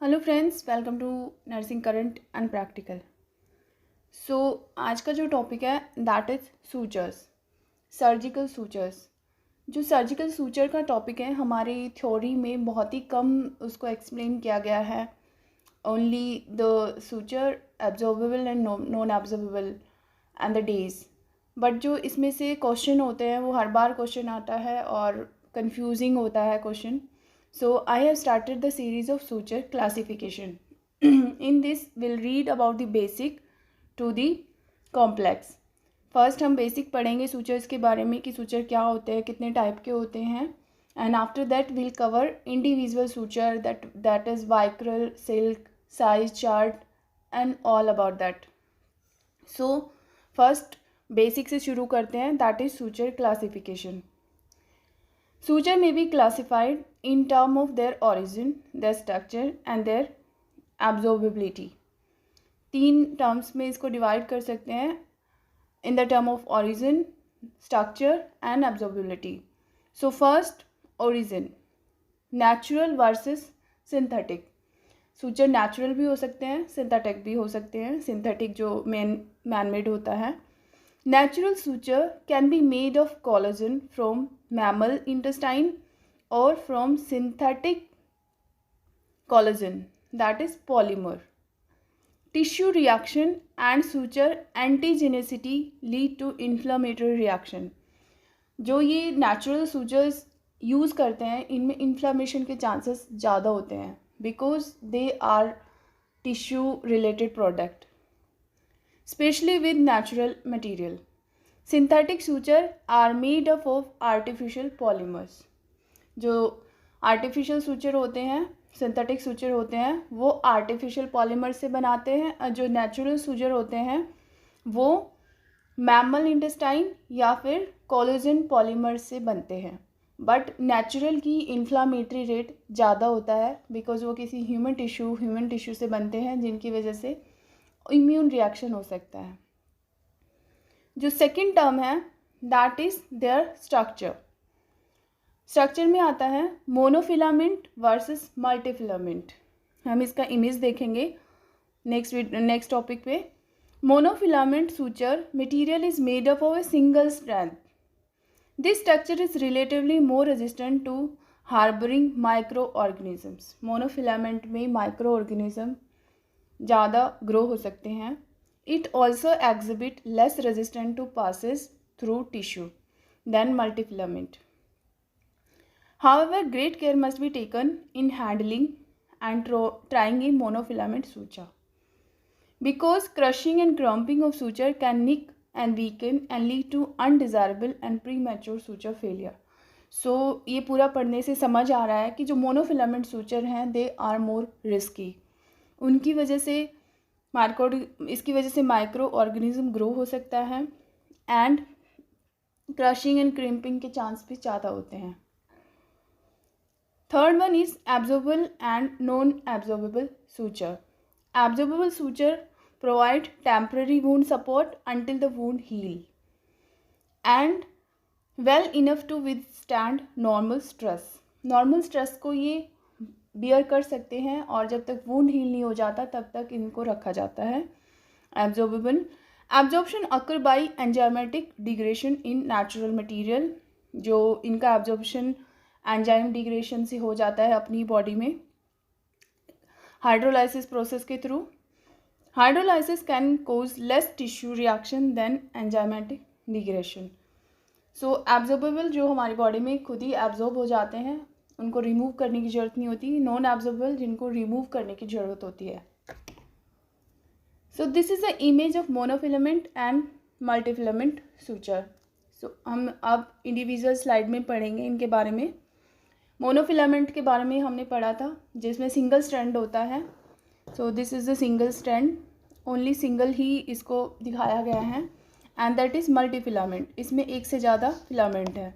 Hello friends, welcome to nursing current and practical. आज का जो टॉपिक है that is sutures, surgical sutures. जो सर्जिकल सूचर का टॉपिक है हमारी थ्योरी में बहुत ही कम उसको एक्सप्लेन किया गया है। Only the suture absorbable and non absorbable and the days. But जो इसमें से क्वेश्चन होते हैं वो हर बार क्वेश्चन आता है और कंफ्यूजिंग होता है question. So I have started the series of suture classification. In this we'll read about the basic to the complex. First हम बेसिक पढ़ेंगे सूचर्स के बारे में कि सूचर क्या होते हैं, कितने टाइप के होते हैं, and after that will cover individual suture that is vicryl, silk, size chart and all about that. So first basic से शुरू करते हैं, that is suture classification. Suture may be classified in terms of their origin, their structure and their absorbability. तीन terms में इसको divide कर सकते हैं, in the term of origin, structure and absorbability. So first, origin, natural versus synthetic. Suture natural भी हो सकते हैं, सिंथेटिक भी हो सकते हैं. सिंथेटिक जो मैन मेड होता है. Natural suture can be made of collagen from mammal intestine or from synthetic collagen, that is polymer. Tissue reaction and suture antigenicity lead to inflammatory reaction. जो ये natural sutures यूज़ करते हैं इनमें inflammation के chances ज़्यादा होते हैं because they are tissue related product, especially with natural material. Synthetic suture are made up of artificial polymers. जो artificial suture होते हैं, synthetic suture होते हैं, वो artificial polymer से बनाते हैं, और जो natural suture होते हैं वो mammal intestine या फिर collagen polymer से बनते हैं. बट नेचुरल की इन्फ्लामेटरी रेट ज़्यादा होता है बिकॉज वो किसी ह्यूमन टिश्यू से बनते हैं जिनकी वजह से इम्यून रिएक्शन हो सकता है. जो सेकंड टर्म है that is there structure. Structure में आता है मोनोफिलामेंट वर्सेस मल्टीफिलामेंट. हम इसका इमेज देखेंगे नेक्स्ट टॉपिक पे. Monofilament suture material is made up of a single strand. This structure is relatively more resistant to harbouring micro organisms. Monofilament में micro organism ज़्यादा grow हो सकते हैं. It also exhibit less resistant to passes through tissue than multifilament. However great care must be taken in handling and trying a monofilament suture because crushing and crimping of suture can nick and weaken and lead to undesirable and premature suture failure. So ये पूरा पढ़ने से समझ आ रहा है कि जो monofilament suture हैं दे आर मोर रिस्की. उनकी वजह से इसकी वजह से माइक्रो ऑर्गेनिज्म ग्रो हो सकता है एंड क्रशिंग एंड क्रिम्पिंग के चांस भी ज़्यादा होते हैं. Third one is absorbable and non absorbable suture. Absorbable suture provide temporary wound support until the wound heal and well enough to withstand normal stress. Normal stress को ये beer कर सकते हैं और जब तक वुंड हील नहीं हो जाता तब तक इनको रखा जाता है. Absorbable. Absorption occur by enzymatic digression in natural material. जो इनका एब्जॉर्प्शन एंजाइम डिग्रेशन से हो जाता है अपनी बॉडी में हाइड्रोलाइसिस प्रोसेस के through. Hydrolysis can cause less tissue reaction than enzymatic degradation. So absorbable जो हमारी बॉडी में खुद ही एब्जॉर्ब हो जाते हैं उनको रिमूव करने की ज़रूरत नहीं होती. नॉन एब्जॉर्बेबल जिनको रिमूव करने की ज़रूरत होती है. So this is the image of monofilament and multifilament suture. So हम अब इंडिविजुअल स्लाइड में पढ़ेंगे इनके बारे में. मोनोफिलामेंट के बारे में हमने पढ़ा था जिसमें सिंगल स्ट्रैंड होता है. So this is the single strand, only single ही इसको दिखाया गया है. एंड दैट इज़ मल्टीफिलामेंट, इसमें एक से ज़्यादा फिलामेंट है.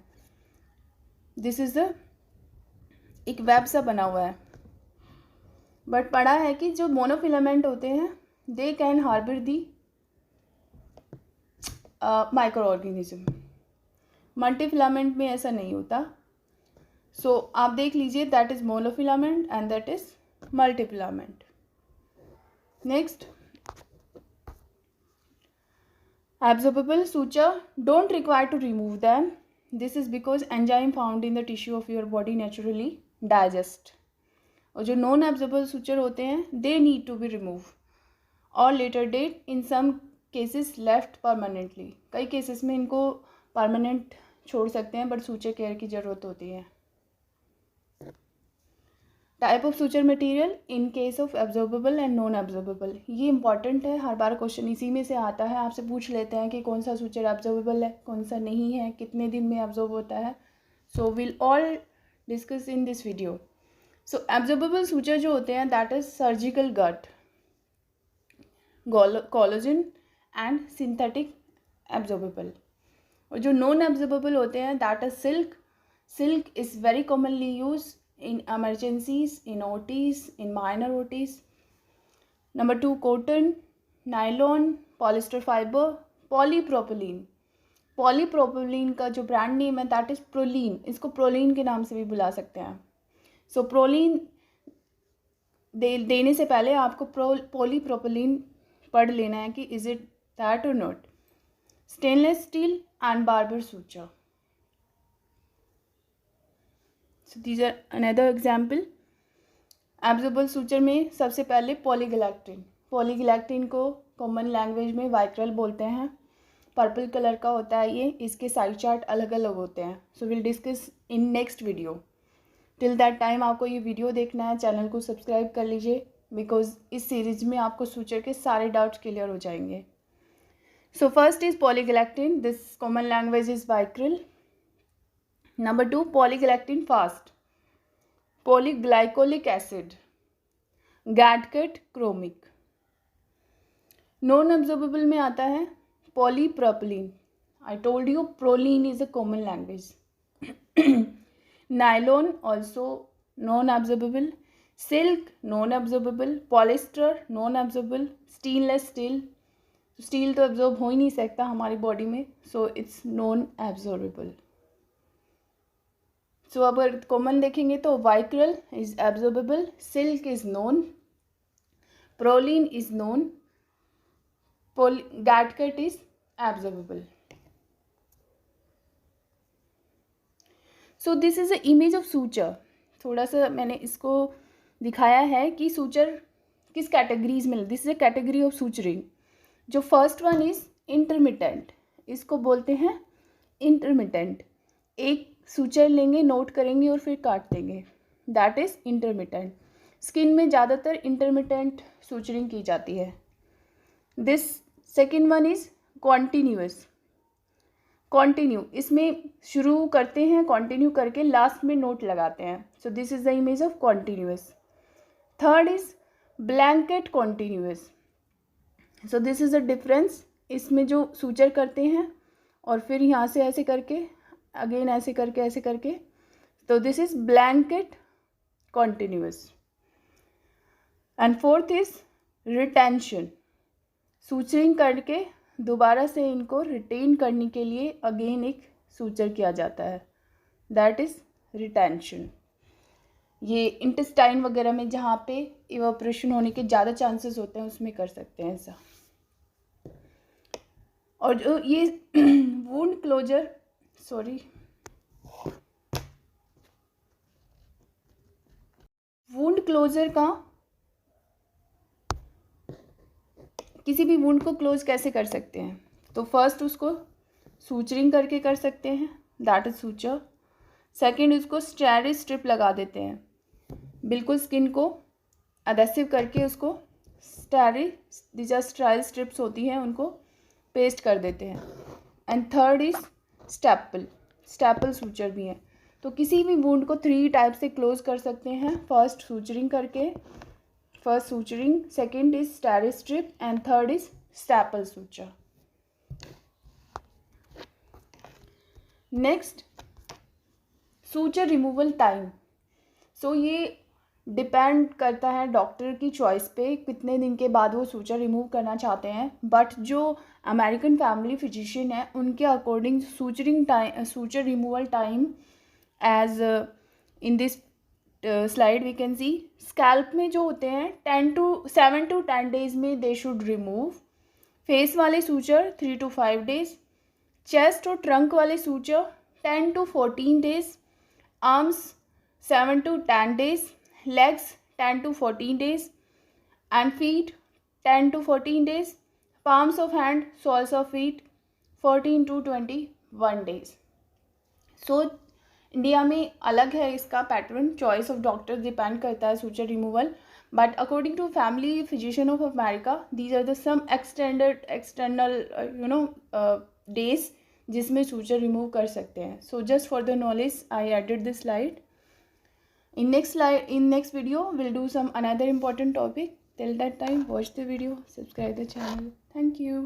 दिस इज़ द एक वेब सा बना हुआ है. बट पढ़ा है कि जो मोनोफिलामेंट होते हैं they can harbour the micro organism. Multifilament में ऐसा नहीं होता. सो आप देख लीजिए that is monofilament and that is multi-filament. Next, absorbable suture don't require to remove them. This is because enzyme found in the tissue of your body naturally digest. और जो non absorbable suture होते हैं they need to be remove और later date in some cases left permanently. कई cases में इनको permanent छोड़ सकते हैं बट सूचर केयर की ज़रूरत होती है. Type of suture material in case of absorbable and non absorbable. ये इंपॉर्टेंट है, हर बार क्वेश्चन इसी में से आता है. आपसे पूछ लेते हैं कि कौन सा सूचर एब्जॉर्बेबल है, कौन सा नहीं है, कितने दिन में एब्जॉर्ब होता है. So will all discuss in this video. So absorbable suture जो होते हैं that is surgical gut, collagen and synthetic absorbable. और जो नॉन एब्जॉर्बेबल होते हैं that is silk. Silk is very commonly use in emergencies, in OTs, in minor OTs. Number 2, cotton, nylon, polyester fiber, polypropylene. polypropylene का जो brand name है that is proline. इसको proline के नाम से भी बुला सकते हैं. सो प्रोलीन देने से पहले आपको पॉलीप्रोपिलीन पढ़ लेना है कि इज़ इट दैट और not. Stainless steel and barber suture. So these are another example. Absorbable suture में सबसे पहले पॉलीगैलेक्टिन. पॉलीगैलेक्टिन को कॉमन लैंग्वेज में वाइक्रल बोलते हैं. पर्पल कलर का होता है ये. इसके साइड चार्ट अलग अलग होते हैं. So will discuss in next video. Till that time आपको ये वीडियो देखना है, चैनल को सब्सक्राइब कर लीजिए बिकॉज इस सीरीज़ में आपको सूचर के सारे डाउट्स क्लियर हो जाएंगे. So first is polyglactin. This common language is vicryl. Number 2, polyglycine fast, polyglycolic acid, gadget chromic. Non absorbable में आता है polypropylene. I told you prolene is a common language. Nylon also non absorbable. Silk non absorbable. Polyester non absorbable. Stainless steel. Steel तो absorb हो ही नहीं सकता हमारी body में, so it's non absorbable. So अगर कॉमन देखेंगे तो vicryl is absorbable, silk is non, prolene is non, catgut is absorbable. So this is a image of suture. थोड़ा सा मैंने इसको दिखाया है कि सूचर किस कैटेगरीज में. This is a category of suturing. जो फर्स्ट वन इज इंटरमिटेंट. इसको बोलते हैं इंटरमिटेंट. एक सूचर लेंगे, नोट करेंगे और फिर काट देंगे. That is intermittent. स्किन में ज़्यादातर इंटरमिटेंट सूचरिंग की जाती है. This second one is continuous. Continue, इसमें शुरू करते हैं, कॉन्टिन्यू करके लास्ट में नोट लगाते हैं. सो this is the image of continuous. Third is blanket continuous. So this is the difference. इसमें जो सूचर करते हैं और फिर यहाँ से ऐसे करके अगेन ऐसे करके तो this is blanket continuous. And fourth is retention. Suturing करके दोबारा से इनको रिटेन करने के लिए अगेन एक सूचर किया जाता है. That is retention. ये इंटेस्टाइन वगैरह में जहाँ पे इवापोरेशन होने के ज़्यादा चांसेस होते हैं उसमें कर सकते हैं ऐसा. और जो ये वुंड क्लोजर, वुंड क्लोजर का, किसी भी वुंड को क्लोज कैसे कर सकते हैं. तो फर्स्ट उसको सूचरिंग करके कर सकते हैं, दैट इज सूचर. सेकेंड उसको स्टेरिक स्ट्रिप लगा देते हैं, बिल्कुल स्किन को अडेसिव करके उसको स्टेराइल स्ट्रिप्स होती हैं उनको पेस्ट कर देते हैं. And third is staple suture भी है. तो किसी भी वुंड को 3 टाइप से क्लोज कर सकते हैं. फर्स्ट सूचरिंग करके, first suturing, second is steric strip and third is staple suture. Next, suture removal time. So ये डिपेंड करता है डॉक्टर की चॉइस पे कितने दिन के बाद वो सूचर रिमूव करना चाहते हैं. बट जो अमेरिकन फैमिली फिजिशियन है उनके according suture removal time as in this slide we can see scalp में जो होते हैं 7 to 10 डेज में दे शुड रिमूव. फेस वाले सूचर 3 to 5 डेज. चेस्ट और ट्रंक वाले suture 10 to 14 days. Arms 7 to 10 days. Legs 10 to 14 days. And feet 10 to 14 days. palms of hand, soles of feet 14 to 21 days. So India में अलग है इसका pattern. Choice of doctor depend करता है suture removal. But according to family physician of America these are the some external days जिसमें suture remove कर सकते हैं. So just for the knowledge I added this slide. In next video we'll do some another important topic. Till that time, watch the video, subscribe the channel. Thank you.